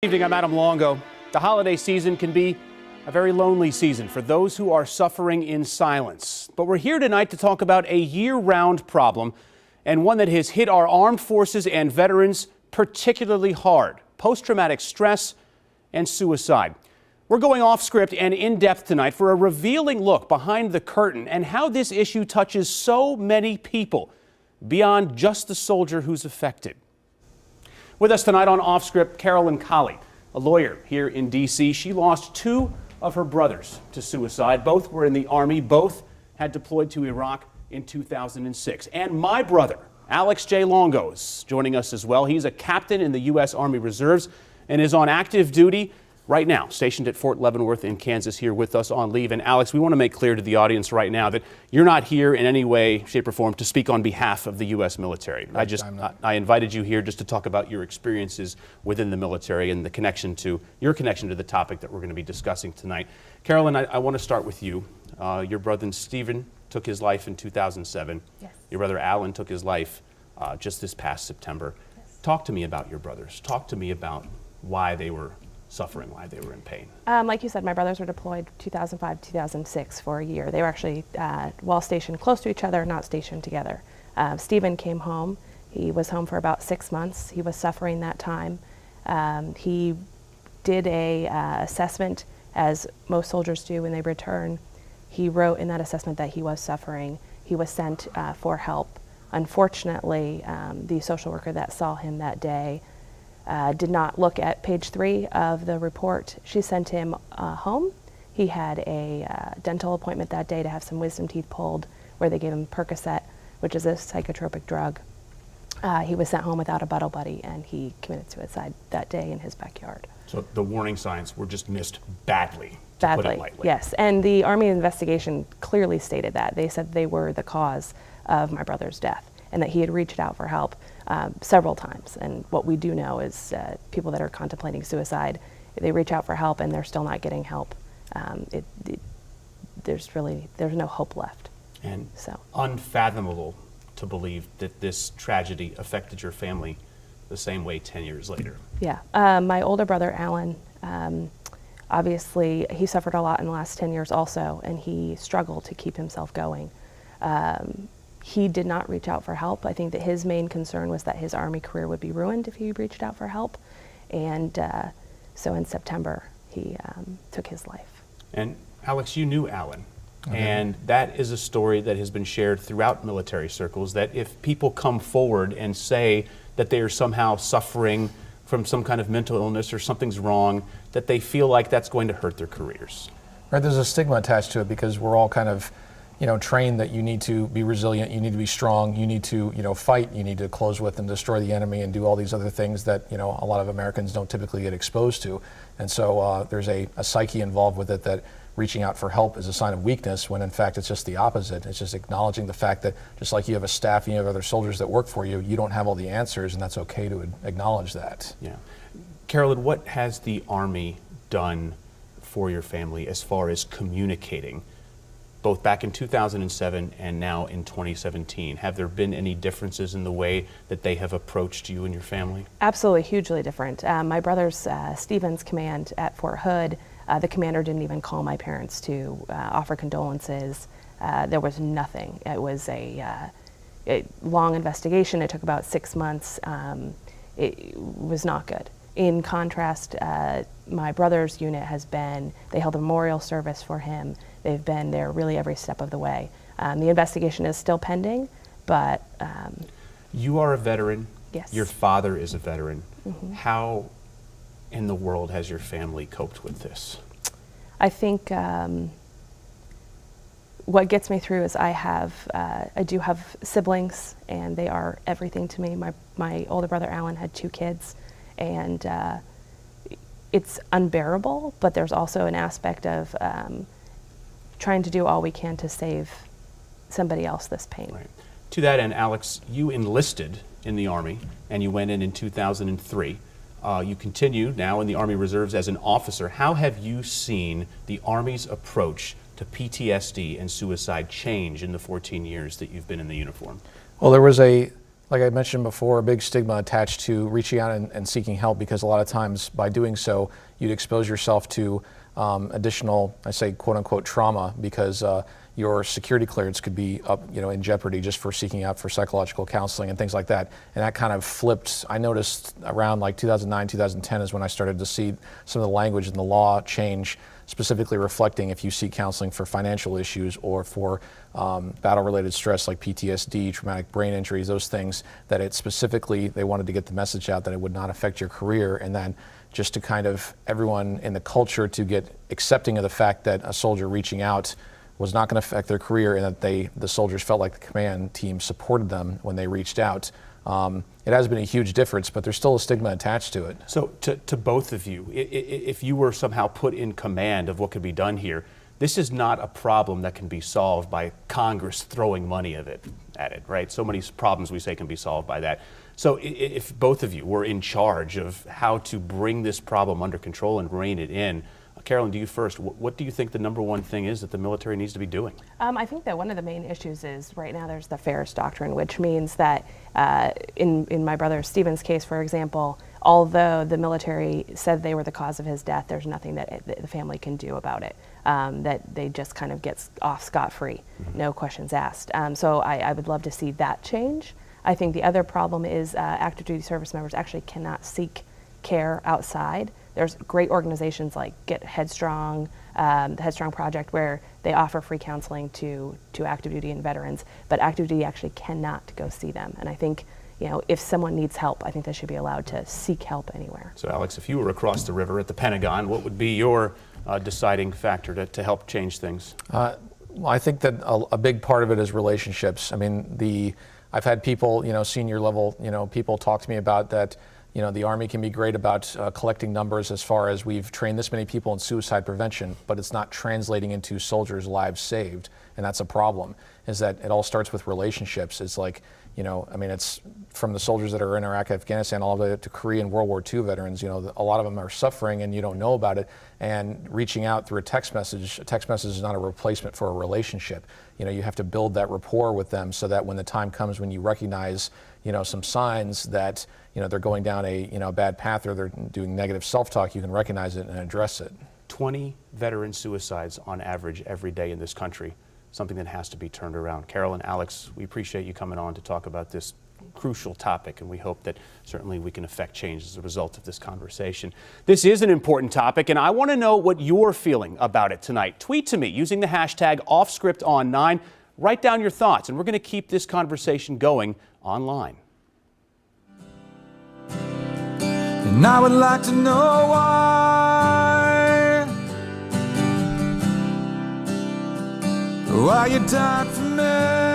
Good evening, I'm Adam Longo. The holiday season can be a very lonely season for those who are suffering in silence. But we're here tonight to talk about a year-round problem and one that has hit our armed forces and veterans particularly hard: post-traumatic stress and suicide. We're going off script and in depth tonight for a revealing look behind the curtain and how this issue touches so many people beyond just the soldier who's affected. With us tonight on Off Script, Carolyn Colley, a lawyer here in D.C. She lost two of her brothers to suicide. Both were in the Army. Both had deployed to Iraq in 2006. And my brother, Alex J. Longo, is joining us as well. He's a captain in the U.S. Army Reserves and is on active duty right now, stationed at Fort Leavenworth in Kansas, here with us on leave. And Alex, we want to make clear to the audience right now that you're not here in any way, shape, or form to speak on behalf of the U.S. military. I invited you here just to talk about your experiences within the military and your connection to the topic that we're going to be discussing tonight. Carolyn, I want to start with you. Your brother Stephen took his life in 2007. Yes. Your brother Alan took his life just this past September. Yes. Talk to me about your brothers. Talk to me about why they were suffering, why they were in pain. Like you said, my brothers were deployed 2005, 2006 for a year. They were actually while stationed close to each other, not stationed together. Stephen came home. He was home for about 6 months. He was suffering that time. He did a assessment, as most soldiers do when they return. He wrote in that assessment that he was suffering. He was sent for help. Unfortunately, the social worker that saw him that day did not look at page 3 of the report. She sent him home. He had a dental appointment that day to have some wisdom teeth pulled, where they gave him Percocet, which is a psychotropic drug. He was sent home without a battle buddy, and he committed suicide that day in his backyard. So the warning signs were just missed badly, to Badly, put it lightly. yes. And the Army investigation clearly stated that. They said they were the cause of my brother's death, and that he had reached out for help several times. And what we do know is people that are contemplating suicide, they reach out for help and they're still not getting help. There's no hope left. And so unfathomable to believe that this tragedy affected your family the same way 10 years later. Yeah, my older brother, Alan, obviously he suffered a lot in the last 10 years also, and he struggled to keep himself going. He did not reach out for help. I think that his main concern was that his Army career would be ruined if he reached out for help. And so in September, he took his life. And Alex, you knew Alan. Okay. And that is a story that has been shared throughout military circles, that if people come forward and say that they are somehow suffering from some kind of mental illness or something's wrong, that they feel like that's going to hurt their careers. Right, there's a stigma attached to it because we're all kind of trained that you need to be resilient, you need to be strong, you need to, fight, you need to close with and destroy the enemy and do all these other things that, a lot of Americans don't typically get exposed to. And so there's a psyche involved with it that reaching out for help is a sign of weakness, when in fact it's just the opposite. It's just acknowledging the fact that just like you have a staff and you have other soldiers that work for you, you don't have all the answers, and that's okay to acknowledge that. Yeah. Carolyn, what has the Army done for your family as far as communicating, both back in 2007 and now in 2017? Have there been any differences in the way that they have approached you and your family? Absolutely, hugely different. My brother's Stephen's command at Fort Hood, the commander didn't even call my parents to offer condolences. There was nothing. It was a long investigation. It took about 6 months. It was not good. In contrast, my brother's unit they held a memorial service for him. They've been there really every step of the way. The investigation is still pending, but... You are a veteran. Yes. Your father is a veteran. Mm-hmm. How in the world has your family coped with this? I think what gets me through is I do have siblings, and they are everything to me. My older brother Alan had 2 kids, and it's unbearable, but there's also an aspect of trying to do all we can to save somebody else this pain. Right. To that end, Alex, you enlisted in the Army, and you went in 2003. You continue now in the Army Reserves as an officer. How have you seen the Army's approach to PTSD and suicide change in the 14 years that you've been in the uniform? Well, there was a Like I mentioned before, a big stigma attached to reaching out and seeking help, because a lot of times by doing so, you'd expose yourself to additional, I say, quote unquote, trauma, because your security clearance could be up, in jeopardy just for seeking out for psychological counseling and things like that. And that kind of flipped. I noticed around like 2009, 2010 is when I started to see some of the language in the law change, specifically reflecting if you seek counseling for financial issues or for battle-related stress like PTSD, traumatic brain injuries, those things, that it specifically, they wanted to get the message out that it would not affect your career, and then just to kind of everyone in the culture to get accepting of the fact that a soldier reaching out was not going to affect their career, and that the soldiers felt like the command team supported them when they reached out. It has been a huge difference, but there's still a stigma attached to it. So to both of you, if you were somehow put in command of what could be done here, this is not a problem that can be solved by Congress throwing money at it, right? So many problems we say can be solved by that. So if both of you were in charge of how to bring this problem under control and rein it in, Carolyn, to you first, what do you think the number one thing is that the military needs to be doing? I think that one of the main issues is right now there's the Ferris Doctrine, which means that in my brother Stephen's case, for example, although the military said they were the cause of his death, there's nothing that the family can do about it, that they just kind of get off scot-free, no questions asked. So I would love to see that change. I think the other problem is active duty service members actually cannot seek care outside. There's great organizations like Get Headstrong, the Headstrong Project, where they offer free counseling to active duty and veterans, but active duty actually cannot go see them. And I think, if someone needs help, I think they should be allowed to seek help anywhere. So Alex, if you were across the river at the Pentagon, what would be your deciding factor to help change things? Well, I think that a big part of it is relationships. I mean, I've had people, senior level, people talk to me about that. The Army can be great about collecting numbers as far as we've trained this many people in suicide prevention, but it's not translating into soldiers' lives saved. And that's a problem, is that it all starts with relationships. It's like, it's from the soldiers that are in Iraq, Afghanistan, all the way up to Korean World War II veterans. A lot of them are suffering and you don't know about it. And reaching out through a text message is not a replacement for a relationship. You have to build that rapport with them so that when the time comes when you recognize, some signs that, they're going down a bad path or they're doing negative self-talk, you can recognize it and address it. 20 veteran suicides on average every day in this country, something that has to be turned around. Carolyn, Alex, we appreciate you coming on to talk about this crucial topic, and we hope that certainly we can affect change as a result of this conversation. This is an important topic, and I want to know what you're feeling about it tonight. Tweet to me using the hashtag OffScriptOn9. Write down your thoughts, and we're going to keep this conversation going online. And I would like to know why you died for me.